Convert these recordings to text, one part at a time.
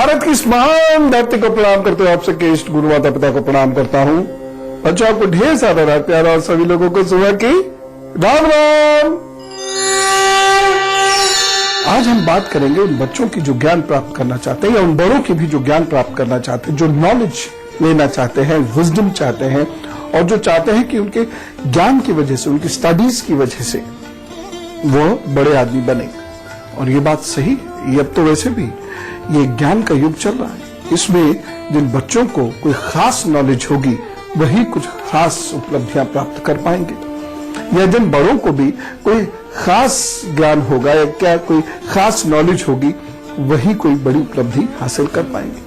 भारत की इस महान धरती को प्रणाम करते हुए आपसे के इष्ट गुरु माता पिता को प्रणाम करता हूं। बच्चों आपको ढेर सारा प्यार और सभी लोगों को सुबह की राम राम। आज हम बात करेंगे उन बच्चों की जो ज्ञान प्राप्त करना चाहते हैं या उन बड़ों की भी जो ज्ञान प्राप्त करना चाहते हैं, जो नॉलेज लेना चाहते हैं, विजडम चाहते हैं और जो चाहते हैं कि उनके ज्ञान की वजह से, उनकी स्टडीज की वजह से वो बड़े आदमी बने। और ये बात सही, ये अब तो वैसे भी ये ज्ञान का युग चल रहा है। इसमें जिन बच्चों को कोई खास नॉलेज होगी वही कुछ खास उपलब्धियां प्राप्त कर पाएंगे, या जिन बड़ों को भी कोई खास ज्ञान होगा या क्या कोई खास नॉलेज होगी वही कोई बड़ी उपलब्धि हासिल कर पाएंगे।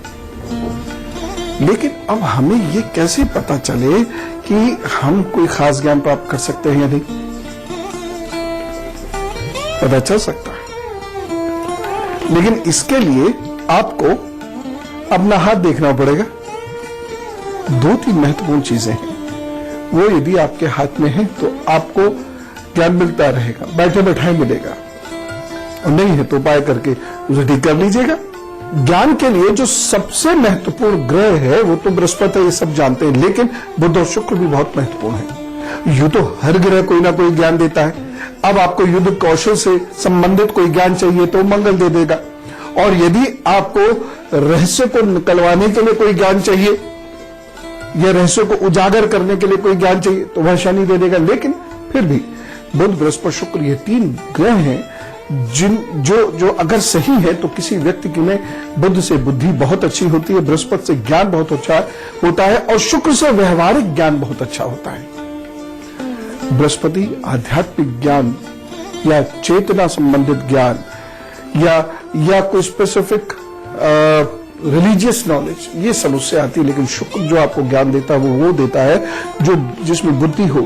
लेकिन अब हमें ये कैसे पता चले कि हम कोई खास ज्ञान प्राप्त कर सकते हैं या नहीं? पता चल सकता है, लेकिन इसके लिए आपको अपना हाथ देखना पड़ेगा। दो तीन महत्वपूर्ण चीजें हैं, वो यदि आपके हाथ में है तो आपको ज्ञान मिलता रहेगा, बैठे बैठाए मिलेगा, और नहीं है तो उपाय करके उसे ठीक कर लीजिएगा। ज्ञान के लिए जो सबसे महत्वपूर्ण ग्रह है वो तो बृहस्पति है, ये सब जानते हैं, लेकिन बुध और शुक्र भी बहुत महत्वपूर्ण है। यूं तो हर ग्रह कोई ना कोई ज्ञान देता है। अब आपको युद्ध कौशल से संबंधित कोई ज्ञान चाहिए तो मंगल दे देगा, और यदि आपको रहस्य को निकलवाने के लिए कोई ज्ञान चाहिए या रहस्य को उजागर करने के लिए कोई ज्ञान चाहिए तो वह शनि दे देगा। लेकिन फिर भी बुध, बृहस्पति, शुक्र ये तीन ग्रह हैं जिन जो अगर सही है तो किसी व्यक्ति की में बुध से बुद्धि बहुत अच्छी होती है, बृहस्पति से ज्ञान बहुत अच्छा होता है और शुक्र से व्यवहारिक ज्ञान बहुत अच्छा होता है। बृहस्पति आध्यात्मिक ज्ञान या चेतना संबंधित ज्ञान या कोई स्पेसिफिक रिलीजियस नॉलेज, ये सब उससे आती है। लेकिन शुक्र जो आपको ज्ञान देता है वो देता है जो जिसमें बुद्धि हो,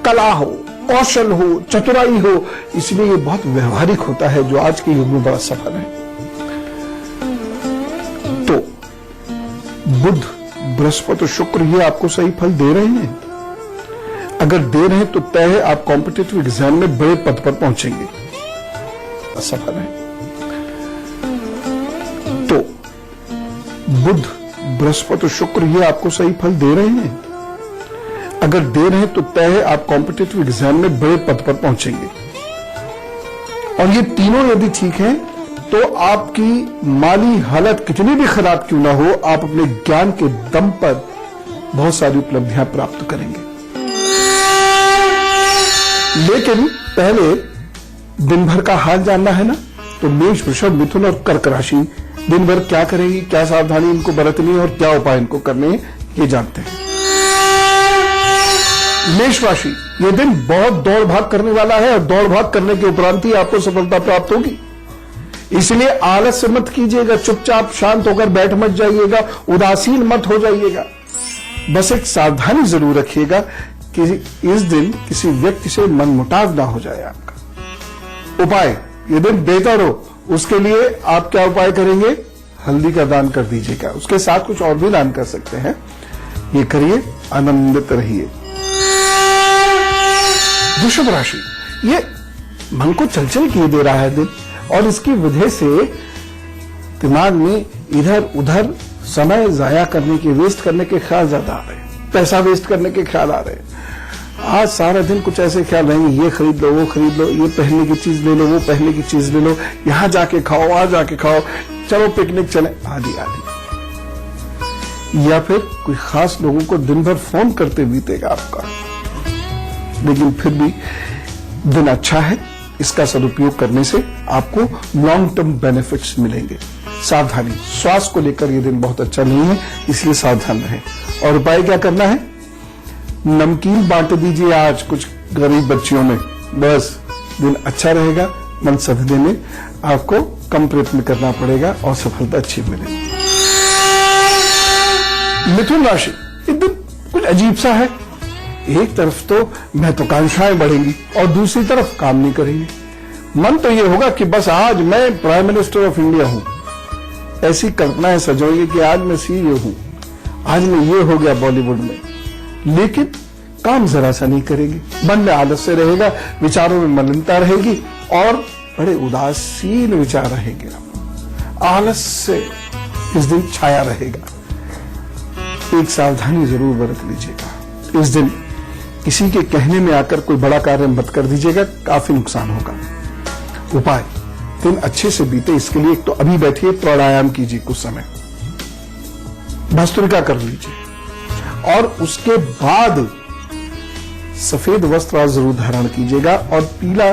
कला हो, कौशल हो, चतुराई हो, इसलिए ये बहुत व्यवहारिक होता है जो आज के युग में बड़ा सफल है। तो बुध, बृहस्पति, शुक्र ये आपको सही फल दे रहे हैं। अगर दे रहे हैं तो तय है आप कॉम्पिटिटिव एग्जाम में बड़े पद पर पहुंचेंगे, सफल है। तो बुध, बृहस्पति, शुक्र ये आपको सही फल दे रहे हैं। अगर दे रहे हैं तो तय है आप कॉम्पिटिटिव एग्जाम में बड़े पद पर पहुंचेंगे। और ये तीनों यदि ठीक है तो आपकी माली हालत कितनी भी खराब क्यों ना हो, आप अपने ज्ञान के दम पर बहुत सारी उपलब्धियां प्राप्त करेंगे। लेकिन पहले दिन भर का हाल जानना है ना, तो मेष, वृषभ, मिथुन और कर्क राशि दिन भर क्या करेगी, क्या सावधानी इनको बरतनी है और क्या उपाय इनको करने हैं, ये जानते हैं। मेष राशि, ये दिन बहुत दौड़ भाग करने वाला है और दौड़ भाग करने के उपरांत ही आपको सफलता प्राप्त होगी। इसलिए आलस से मत कीजिएगा, चुपचाप शांत होकर बैठ मत जाइएगा, उदासीन मत हो जाइएगा। बस एक सावधानी जरूर रखिएगा कि इस दिन किसी व्यक्ति से मनमुटाव ना हो जाए आपका। उपाय, ये दिन बेहतर हो उसके लिए आप क्या उपाय करेंगे? हल्दी का दान कर दीजिएगा, उसके साथ कुछ और भी दान कर सकते हैं, ये करिए, आनंदित रहिए। वृषभ राशि, ये मन को चलचल किए दे रहा है दिन, और इसकी वजह से दिमाग में इधर उधर समय जाया करने के, वेस्ट करने के ख्याल ज्यादा आ रहे हैं, पैसा वेस्ट करने के ख्याल आ रहे हैं। आज सारा दिन कुछ ऐसे ख्याल रहेंगे, ये खरीद लो, वो खरीद लो, ये पहनने की चीज ले लो, वो पहनने की चीज ले लो, यहां जाके खाओ, वहां जाके खाओ, चलो पिकनिक चले, आदि आदि। या फिर कोई खास लोगों को दिन भर फोन करते बीतेगा आपका। लेकिन फिर भी दिन अच्छा है, इसका सदुपयोग करने से आपको लॉन्ग टर्म बेनिफिट्स मिलेंगे। सावधानी, स्वास्थ्य को लेकर यह दिन बहुत अच्छा नहीं है, इसलिए सावधान रहें। और उपाय क्या करना है? नमकीन बांट दीजिए आज कुछ गरीब बच्चियों में, बस दिन अच्छा रहेगा। मन सधने में आपको कम प्रयत्न करना पड़ेगा और सफलता अच्छी मिलेगी। मिथुन राशि, ये दिन कुछ अजीब सा है। एक तरफ तो महत्वाकांक्षाएं बढ़ेंगी और दूसरी तरफ काम नहीं करेंगे। मन तो ये होगा कि बस आज मैं प्राइम मिनिस्टर ऑफ इंडिया हूं, ऐसी कल्पनाएं सजोगे कि आज मैं सीईओ हूं, आज मैं ये हो गया बॉलीवुड में। लेकिन काम जरा सा नहीं करेंगे, मन में आलस्य रहेगा, विचारों में मलिनता रहेगी और बड़े उदासीन विचार रहेंगे। आलस्य, इस दिन छाया रहेगा। एक सावधानी जरूर बरत लीजिएगा। इस दिन किसी के कहने में आकर कोई बड़ा कार्य मत कर दीजिएगा, काफी नुकसान होगा। उपाय, दिन अच्छे से बीते इसके लिए एक तो अभी बैठिए, प्राणायाम कीजिए कुछ समय, भस्त्रिका कर लीजिए और उसके बाद सफेद वस्त्र आज जरूर धारण कीजिएगा और पीला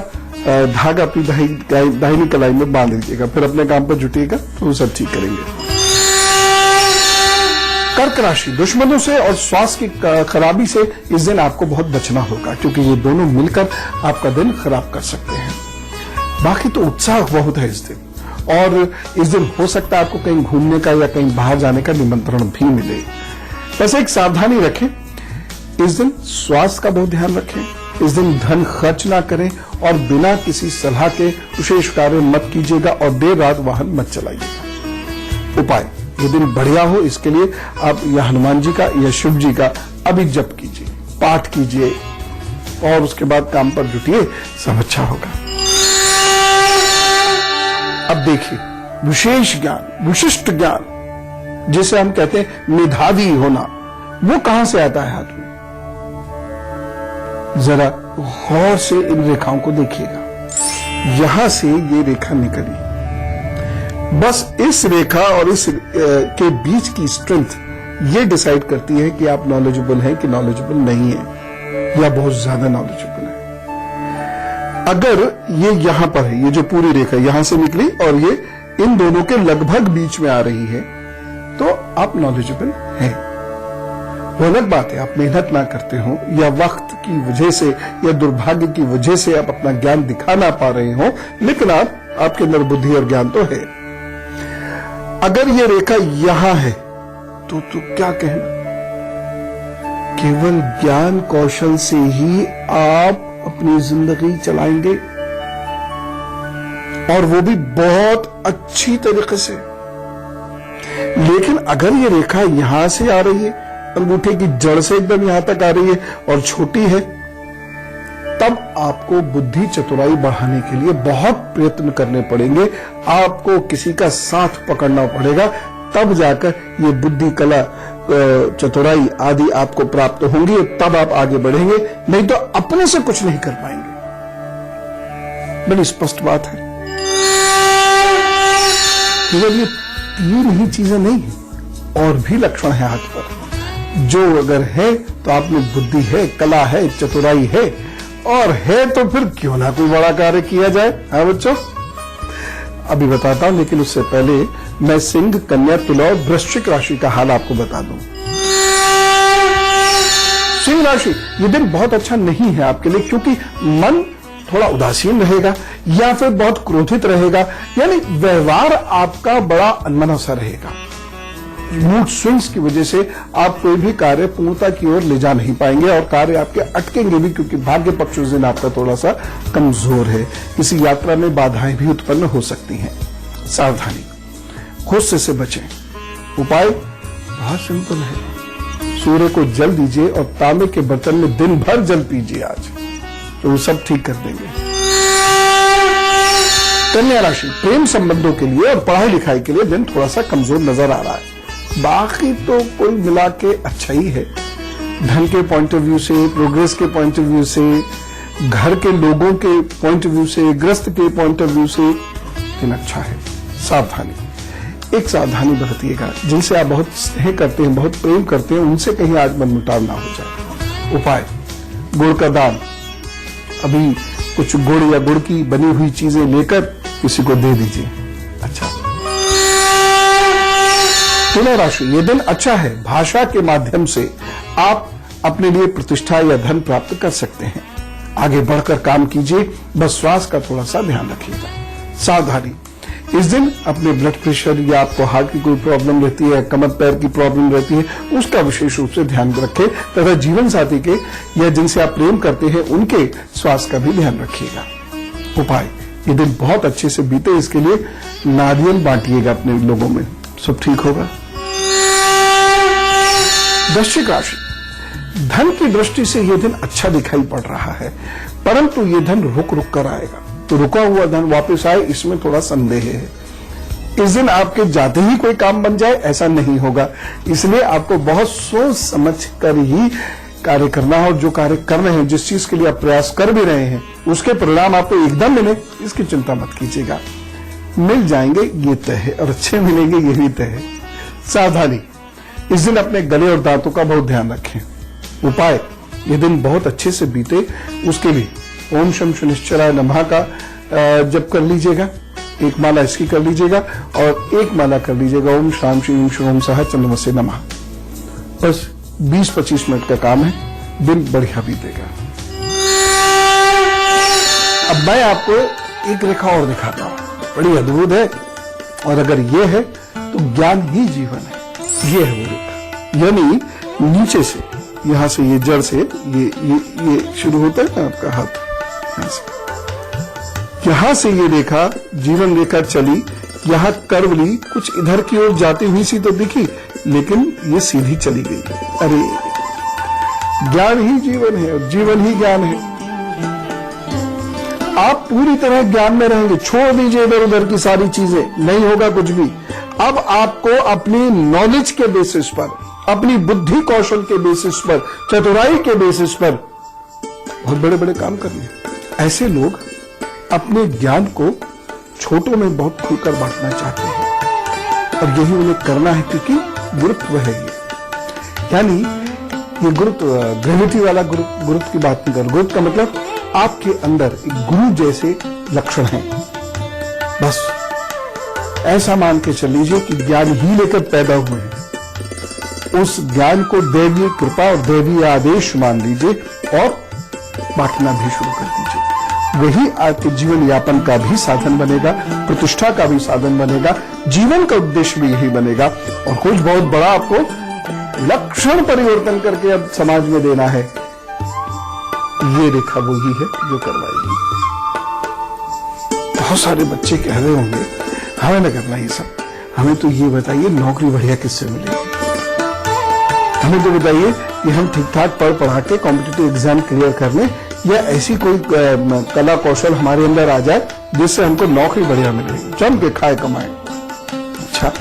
धागा अपनी दाहिनी कलाई में बांध लीजिएगा। फिर अपने काम पर जुटिएगा तो वो सब ठीक करेंगे। कर्क राशि, दुश्मनों से और स्वास्थ्य की खराबी से इस दिन आपको बहुत बचना होगा, क्योंकि ये दोनों मिलकर आपका दिन खराब कर सकते हैं। बाकी तो उत्साह बहुत है इस दिन, और इस दिन हो सकता है आपको कहीं घूमने का या कहीं बाहर जाने का निमंत्रण भी मिले। बस एक सावधानी रखें, इस दिन स्वास्थ्य का बहुत ध्यान रखें। इस दिन धन खर्च ना करें और बिना किसी सलाह के विशेष कार्य मत कीजिएगा और देर रात वाहन मत चलाइएगा। उपाय, ये दिन बढ़िया हो इसके लिए आप या हनुमान जी का या शिव जी का अभी जप कीजिए, पाठ कीजिए और उसके बाद काम पर जुटिए, सब अच्छा होगा। अब देखिए, विशेष ज्ञान, विशिष्ट ज्ञान जिसे हम कहते हैं मेधावी होना, वो कहां से आता है हाथ में? जरा गौर से इन रेखाओं को देखिएगा। यहां से ये रेखा निकली, बस इस रेखा और इस के बीच की स्ट्रेंथ ये डिसाइड करती है कि आप नॉलेजेबल हैं कि नॉलेजेबल नहीं है या बहुत ज्यादा नॉलेजेबल है। अगर ये यहां पर है, ये जो पूरी रेखा यहां से निकली और ये इन दोनों के लगभग बीच में आ रही है, तो आप नॉलेजेबल हैं। वो अलग बात है आप मेहनत ना करते हो या वक्त की वजह से या दुर्भाग्य की वजह से आप अपना ज्ञान दिखा ना पा रहे हो, लेकिन आपके अंदर बुद्धि और ज्ञान तो है। अगर ये रेखा यहां है तो क्या कहना, केवल ज्ञान कौशल से ही आप अपनी जिंदगी चलाएंगे और वो भी बहुत अच्छी तरीके से। लेकिन अगर ये रेखा यहां से आ रही है, अंगूठे की जड़ से एकदम यहां तक आ रही है और छोटी है, तब आपको बुद्धि चतुराई बढ़ाने के लिए बहुत प्रयत्न करने पड़ेंगे। आपको किसी का साथ पकड़ना पड़ेगा, तब जाकर ये बुद्धि, कला, चतुराई आदि आपको प्राप्त होंगी, तब आप आगे बढ़ेंगे, नहीं तो अपने से कुछ नहीं कर पाएंगे। बड़ी स्पष्ट बात है। केवल ये तीन ही चीजें नहीं है, और भी लक्षण है हाथ पर, जो अगर है तो आप में बुद्धि है, कला है, चतुराई है, और है तो फिर क्यों ना कोई बड़ा कार्य किया जाए। हाँ बच्चों, अभी बताता हूं, लेकिन उससे पहले मैं सिंह, कन्या, तुला और वृश्चिक राशि का हाल आपको बता दूं। सिंह राशि, ये दिन बहुत अच्छा नहीं है आपके लिए, क्योंकि मन थोड़ा उदासीन रहेगा या फिर बहुत क्रोधित रहेगा, यानी व्यवहार आपका बड़ा अनमना सा रहेगा। मूड स्विंग्स की वजह से आप कोई भी कार्य पूर्णता की ओर ले जा नहीं पाएंगे और कार्य आपके अटकेंगे भी, क्योंकि भाग्य पक्ष उस दिन आपका थोड़ा सा कमजोर है। किसी यात्रा में बाधाएं भी उत्पन्न हो सकती हैं। सावधानी, गुस्से से बचें। उपाय बहुत सिंपल है, सूर्य को जल दीजिए और तांबे के बर्तन में दिन भर जल पीजिए आज, तो वो सब ठीक कर देंगे। कन्या राशि, प्रेम संबंधों के लिए और पढ़ाई लिखाई के लिए दिन थोड़ा सा कमजोर नजर आ रहा है। बाकी तो कोई मिला के अच्छा ही है। धन के पॉइंट ऑफ व्यू से, प्रोग्रेस के पॉइंट ऑफ व्यू से, घर के लोगों के पॉइंट ऑफ व्यू से, ग्रस्त के पॉइंट ऑफ व्यू से दिन अच्छा है। सावधानी, एक सावधानी बरतिएगा, जिनसे आप बहुत स्नेह करते हैं, बहुत प्रेम करते हैं, उनसे कहीं आज मनमुटाव ना हो जाए। उपाय, गुड़ का दान, अभी कुछ गुड़ या गुड़ की बनी हुई चीजें लेकर किसी को दे दीजिए। अच्छा। तुला राशि, ये दिन अच्छा है। भाषा के माध्यम से आप अपने लिए प्रतिष्ठा या धन प्राप्त कर सकते हैं। आगे बढ़कर काम कीजिए, बस स्वास्थ्य का थोड़ा सा ध्यान रखिएगा। सावधानी, इस दिन अपने ब्लड प्रेशर या आपको हार्ट की कोई प्रॉब्लम रहती है, कमर पैर की प्रॉब्लम रहती है, उसका विशेष रूप से ध्यान रखें, तथा जीवन साथी के या जिनसे आप प्रेम करते हैं उनके स्वास्थ्य का भी ध्यान रखिएगा। उपाय, ये दिन बहुत अच्छे से बीते इसके लिए नारियल बांटिएगा अपने लोगों में, सब ठीक होगा। वृश्चिक राशि, धन की दृष्टि से यह दिन अच्छा दिखाई पड़ रहा है, परंतु यह धन रुक रुक कर आएगा, तो रुका हुआ धन वापस आए इसमें थोड़ा संदेह है। इस दिन आपके जाते ही कोई काम बन जाए ऐसा नहीं होगा। इसलिए आपको बहुत सोच समझ कर ही कार्य करना है, और जो कार्य कर रहे हैं, जिस चीज के लिए आप प्रयास कर भी रहे हैं, उसके परिणाम आपको एकदम मिले, इसकी चिंता मत कीजिएगा। मिल जाएंगे ये तय है, और अच्छे मिलेंगे ये भी तय है। सावधानी, इस दिन अपने गले और दांतों का बहुत ध्यान रखें। उपाय, ये दिन बहुत अच्छे से बीते उसके लिए ओम शम शनिश्चराय नमः का जप कर लीजिएगा। एक माला इसकी कर लीजिएगा, और एक माला कर लीजिएगा ओम श्राम श्रीम श्रोम सह चंद्रमसे नमः। बस 20-25 मिनट का काम है, दिन बढ़िया बीतेगा। अब मैं आपको एक रेखा और दिखाता हूं, बड़ी अद्भुत है, और अगर ये है तो ज्ञान ही जीवन है। ये है वो रेखा, यानी नीचे से, यहां से, ये जड़ से, ये शुरू होता है ना आपका हाथ, यहां से ये रेखा, जीवन रेखा चली, यहां कर्व ली, कुछ इधर की ओर जाती हुई सी तो दिखी, लेकिन ये सीधी चली गई। अरे, ज्ञान ही जीवन है और जीवन ही ज्ञान है। आप पूरी तरह ज्ञान में रहेंगे, छोड़ दीजिए इधर उधर की सारी चीजें, नहीं होगा कुछ भी। अब आपको अपनी नॉलेज के बेसिस पर, अपनी बुद्धि कौशल के बेसिस पर, चतुराई के बेसिस पर बहुत बड़े बड़े काम करने। ऐसे लोग अपने ज्ञान को छोटों में बहुत खुलकर बांटना चाहते हैं, और यही उन्हें करना है, क्योंकि गुरुत्व है ये। यानी ये गुरुत्व, ग्रेविटी वाला गुरुत्व की बात नहीं कर। गुरुत्व का मतलब आपके अंदर एक गुरु जैसे लक्षण हैं। बस ऐसा मान के चल लीजिए कि ज्ञान ही लेकर पैदा हुए हैं। उस ज्ञान को दैवीय कृपा और दैवीय आदेश मान लीजिए, और बांटना भी शुरू कर दीजिए। वही आपके जीवन यापन का भी साधन बनेगा, प्रतिष्ठा का भी साधन बनेगा, जीवन का उद्देश्य भी यही बनेगा। और कुछ बहुत बड़ा आपको लक्षण परिवर्तन करके अब समाज में देना है। ये रेखा वही है जो करवाएगी। बहुत सारे बच्चे कह रहे होंगे हमें न करना ये सब, हमें तो ये बताइए नौकरी बढ़िया किससे मिलेगी, हमें तो बताइए कि हम ठीक ठाक पढ़ा के कॉम्पिटिटिव एग्जाम क्लियर कर लें, या ऐसी कोई कला कौशल हमारे अंदर आ जाए जिससे हमको नौकरी बढ़िया मिलेगी, जम के खाए कमाए। अच्छा,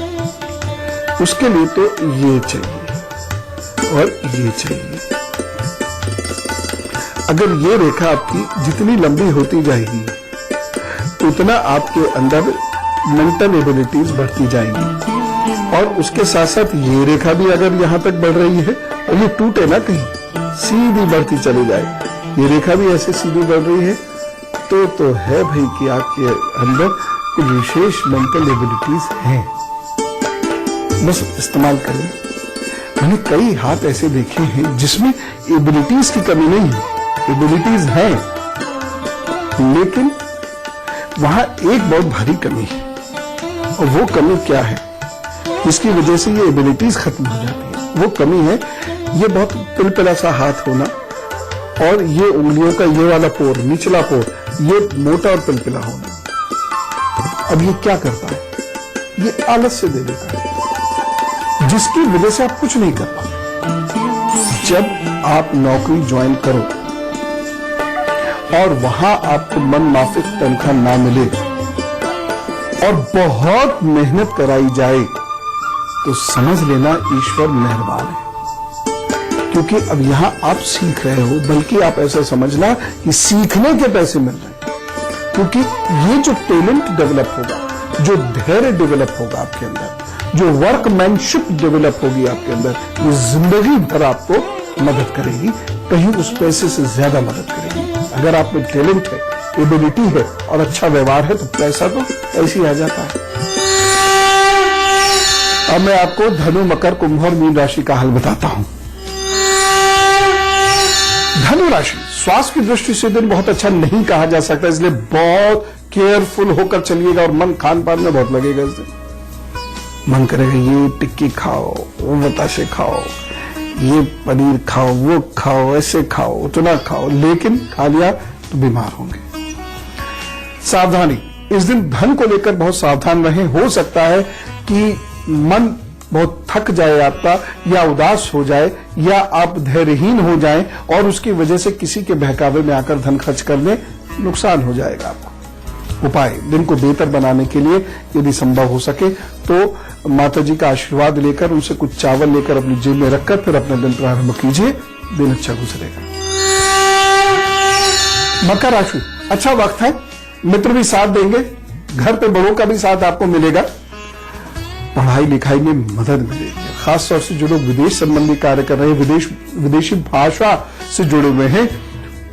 उसके लिए तो ये चाहिए और ये चाहिए। अगर ये रेखा आपकी जितनी लंबी होती जाएगी, उतना आपके अंदर मेंटल एबिलिटीज बढ़ती जाएंगी। और उसके साथ साथ ये रेखा भी अगर यहां तक बढ़ रही है, और ये टूटे ना कहीं, सीधी बढ़ती चली जाए, ये रेखा भी ऐसे सीधी बढ़ रही है, तो है भाई कि आपके अंदर कुछ विशेष मेंटल एबिलिटीज हैं। बस इस्तेमाल करें। मैंने कई हाथ ऐसे देखे हैं जिसमें एबिलिटीज की कमी नहीं है, एबिलिटीज हैं, लेकिन वहां एक बहुत भारी कमी है। और वो कमी क्या है, इसकी वजह से ये एबिलिटीज खत्म हो जाती है। वो कमी है ये बहुत पिलपिला सा हाथ होना, और ये उंगलियों का ये वाला पोर, निचला पोर, ये मोटा और पिलपिला होना। अब ये क्या करता है, ये आलस से दे देता है, जिसकी वजह से आप कुछ नहीं कर पाते। जब आप नौकरी ज्वाइन करो और वहां आपको मन माफिक तनख्वाह ना मिले और बहुत मेहनत कराई जाए, तो समझ लेना ईश्वर मेहरबान है। क्योंकि अब यहां आप सीख रहे हो, बल्कि आप ऐसा समझना कि सीखने के पैसे मिल रहे हैं। क्योंकि ये जो टैलेंट डेवलप होगा, जो धैर्य डेवलप होगा आपके अंदर, जो वर्कमैनशिप डेवलप होगी आपके अंदर, ये जिंदगी भर आपको मदद करेगी, कहीं उस पैसे से ज्यादा मदद करेगी। अगर आप में टैलेंट है, एबिलिटी है और अच्छा व्यवहार है, तो पैसा तो ऐसे ही आ जाता है। अब मैं आपको धनु, मकर, कुंभ और मीन राशि का हाल बताता हूं। धनु राशि, स्वास्थ्य की दृष्टि से दिन बहुत अच्छा नहीं कहा जा सकता, इसलिए बहुत केयरफुल होकर चलिएगा, और मन खान पान में बहुत लगेगा। इस दिन मन करेगा ये टिक्की खाओ, वो बताशे खाओ, ये पनीर खाओ, वो खाओ, ऐसे खाओ, उतना खाओ, लेकिन खा लिया तो बीमार होंगे। सावधानी, इस दिन धन को लेकर बहुत सावधान रहें। हो सकता है कि मन बहुत थक जाए आपका, या उदास हो जाए, या आप धैर्यहीन हो जाएं और उसकी वजह से किसी के बहकावे में आकर धन खर्च कर दें, नुकसान हो जाएगा आपको। उपाय दिन को बेहतर बनाने के लिए यदि संभव हो सके तो माता जी का आशीर्वाद लेकर उनसे कुछ चावल लेकर अपनी जेब में रखकर फिर अपना दिन प्रारंभ कीजिए, दिन अच्छा गुजरेगा। मकर राशि, अच्छा वक्त है, मित्र भी साथ देंगे, घर पे बड़ों का भी साथ आपको मिलेगा, पढ़ाई लिखाई में मदद मिलेगी। खासतौर से जो लोग विदेश संबंधी कार्य कर रहे हैं, विदेशी भाषा से जुड़े हुए हैं,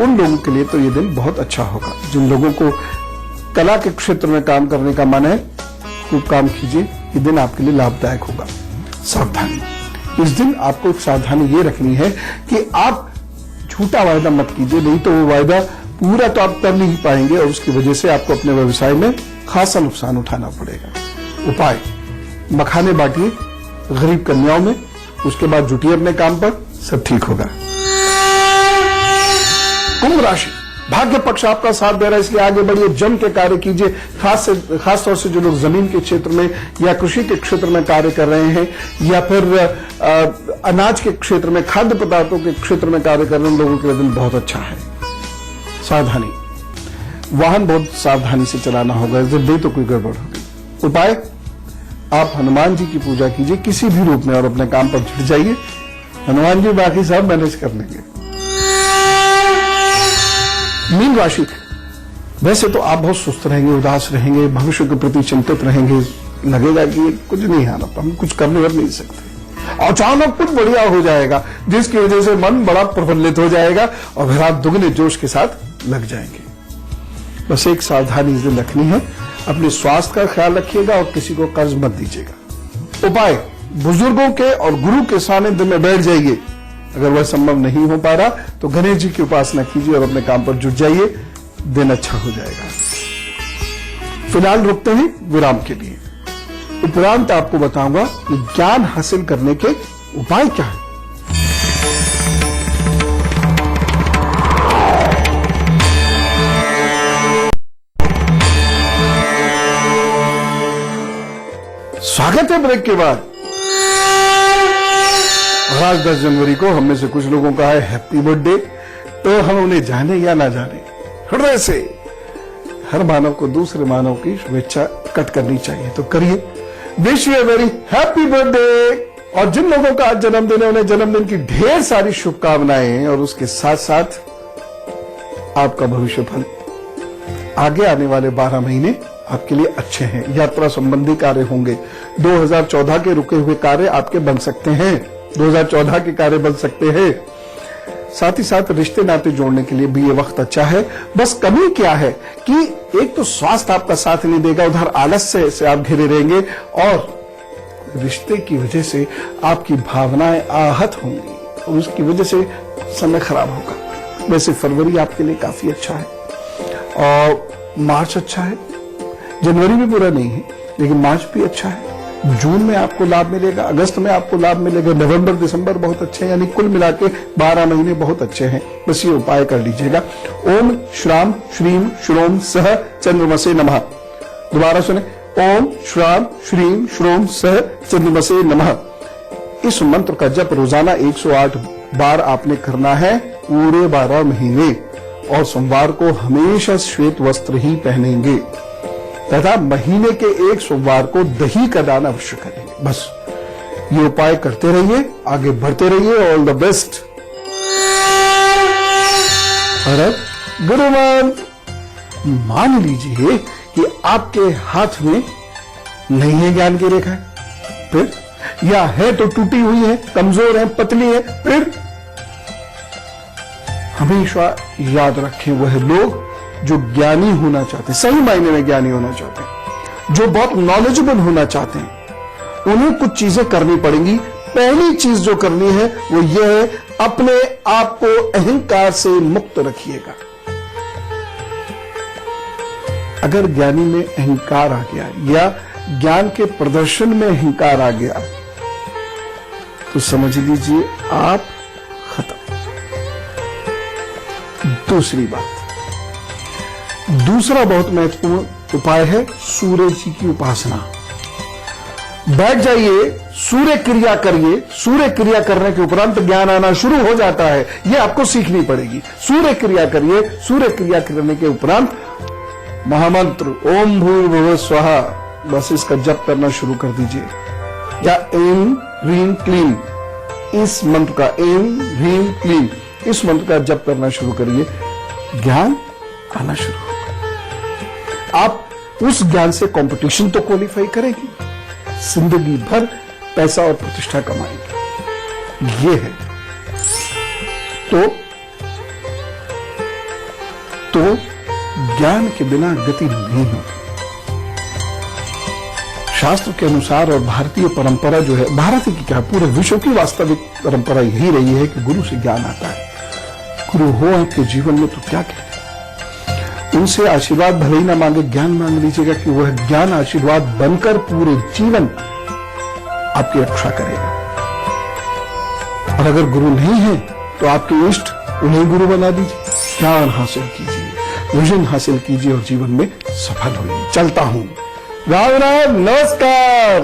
उन लोगों के लिए तो ये दिन बहुत अच्छा होगा। जिन लोगों को कला के क्षेत्र में काम करने का मन है, खूब काम कीजिए, ये दिन आपके लिए लाभदायक होगा। सावधानी, इस दिन आपको सावधानी ये रखनी है कि आप झूठा वायदा मत कीजिए, नहीं तो वो वायदा पूरा तो आप कर नहीं पाएंगे और उसकी वजह से आपको अपने व्यवसाय में खासा नुकसान उठाना पड़ेगा। उपाय, मखाने बांटिए गरीब कन्याओं में, उसके बाद जुटिए अपने काम पर, सब ठीक होगा। कुंभ राशि, भाग्य पक्ष आपका साथ दे रहा है, इसलिए आगे बढ़िए, जम के कार्य कीजिए। खास तौर से जो लोग जमीन के क्षेत्र में या कृषि के क्षेत्र में कार्य कर रहे हैं या फिर अनाज के क्षेत्र में, खाद्य पदार्थों के क्षेत्र में कार्य कर रहे हैं, लोगों के लिए दिन बहुत अच्छा है। सावधानी, वाहन बहुत सावधानी से चलाना होगा, इस दिन नहीं तो कोई गड़बड़ होगी। उपाय, आप हनुमान जी की पूजा कीजिए किसी भी रूप में और अपने काम पर जुट जाइए, हनुमान जी बाकी सब मैनेज कर लेंगे। मीन राशि, वैसे तो आप बहुत सुस्त रहेंगे, उदास रहेंगे, भविष्य के प्रति चिंतित रहेंगे, लगेगा कि कुछ नहीं आना, हम कुछ करने कर नहीं सकते। अचानक कुछ बढ़िया हो जाएगा जिसकी वजह से मन बड़ा प्रफुल्लित हो जाएगा और फिर आप दुगने जोश के साथ लग जाएंगे। बस एक सावधानी इस दिन रखनी है, अपने स्वास्थ्य का ख्याल रखिएगा और किसी को कर्ज मत दीजिएगा। उपाय, बुजुर्गों के और गुरु के सानिध्य में बैठ जाइए, अगर वह संभव नहीं हो पा रहा तो गणेश जी की उपासना कीजिए और अपने काम पर जुट जाइए, दिन अच्छा हो जाएगा। फिलहाल रुकते हैं विराम के लिए, उपरांत आपको बताऊंगा कि ज्ञान हासिल करने के उपाय क्या है। स्वागत है ब्रेक के बाद। आज 10 जनवरी को हम में से कुछ लोगों का है हैप्पी बर्थडे, तो हम उन्हें जाने या ना जाने हृदय से हर मानव को दूसरे मानव की शुभेच्छा कट करनी चाहिए, तो करिए। Wish you a very happy birthday. और जिन लोगों का आज जन्मदिन है उन्हें जन्मदिन की ढेर सारी शुभकामनाएं, और उसके साथ साथ आपका भविष्य फल, आगे आने वाले 12 महीने आपके लिए अच्छे हैं। यात्रा संबंधी कार्य होंगे, 2014 के रुके हुए कार्य आपके बन सकते हैं, 2014 के कार्य बन सकते हैं। साथ ही साथ रिश्ते नाते जोड़ने के लिए भी ये वक्त अच्छा है। बस कमी क्या है कि एक तो स्वास्थ्य आपका साथ नहीं देगा, उधर आलस्य से आप घिरे रहेंगे और रिश्ते की वजह से आपकी भावनाएं आहत होंगी और उसकी वजह से समय खराब होगा। वैसे फरवरी आपके लिए काफी अच्छा है और मार्च अच्छा है, जनवरी भी बुरा नहीं है लेकिन मार्च भी अच्छा है। जून में आपको लाभ मिलेगा, अगस्त में आपको लाभ मिलेगा, नवंबर दिसंबर बहुत अच्छे हैं, यानी कुल मिला के 12 महीने बहुत अच्छे हैं। बस ये उपाय कर लीजिएगा। ओम श्राम श्रीम श्रोम सह चंद्रमसे नमः। दोबारा सुने, ओम श्राम श्रीम श्रोम सह चंद्रमसे नमः। इस मंत्र का जप रोजाना 108 बार आपने करना है पूरे 12 महीने, और सोमवार को हमेशा श्वेत वस्त्र ही पहनेंगे तथा महीने के एक सोमवार को दही का दान अवश्य करेंगे। बस ये उपाय करते रहिए, आगे बढ़ते रहिए। All the best. और गुरुमान, मान लीजिए कि आपके हाथ में नहीं है ज्ञान की रेखा, फिर या है तो टूटी हुई है, कमजोर है, पतली है, फिर हमेशा याद रखें वह लोग जो ज्ञानी होना चाहते हैं, सही मायने में ज्ञानी होना चाहते हैं, जो बहुत नॉलेजेबल होना चाहते हैं, उन्हें कुछ चीजें करनी पड़ेंगी। पहली चीज जो करनी है वो ये है, अपने आप को अहंकार से मुक्त रखिएगा। अगर ज्ञानी में अहंकार आ गया या ज्ञान के प्रदर्शन में अहंकार आ गया तो समझ लीजिए आप खत्म। दूसरी बात, दूसरा बहुत महत्वपूर्ण उपाय है सूर्य जी की उपासना। बैठ जाइए, सूर्य क्रिया करिए। सूर्य क्रिया करने के उपरांत ज्ञान आना शुरू हो जाता है, यह आपको सीखनी पड़ेगी। सूर्य क्रिया करिए, सूर्य क्रिया करने के उपरांत महामंत्र ओम भूर्भुवः स्वहा, बस इसका जप करना शुरू कर दीजिए। या एम ह्रीम क्लीम, इस मंत्र का एम ह्रीम क्लीम, इस मंत्र का जप करना शुरू करिए, ज्ञान आना शुरू होगा। आप उस ज्ञान से कंपटीशन तो क्वालिफाई करेंगे, जिंदगी भर पैसा और प्रतिष्ठा कमाएंगे। ये है तो ज्ञान के बिना गति नहीं होती। शास्त्र के अनुसार और भारतीय परंपरा जो है, भारत की क्या पूरे विश्व की वास्तविक परंपरा यही रही है कि गुरु से ज्ञान आता है। गुरु हो आपके जीवन में तो क्या कहते, उनसे आशीर्वाद भले ही ना मांगे, ज्ञान मांग लीजिएगा कि वह ज्ञान आशीर्वाद बनकर पूरे जीवन आपकी रक्षा करेगा। और अगर गुरु नहीं है तो आपके इष्ट उन्हें गुरु बना दीजिए, ज्ञान हासिल कीजिए, विजन हासिल कीजिए और जीवन में सफल होइए। चलता हूं। राम राम, नमस्कार।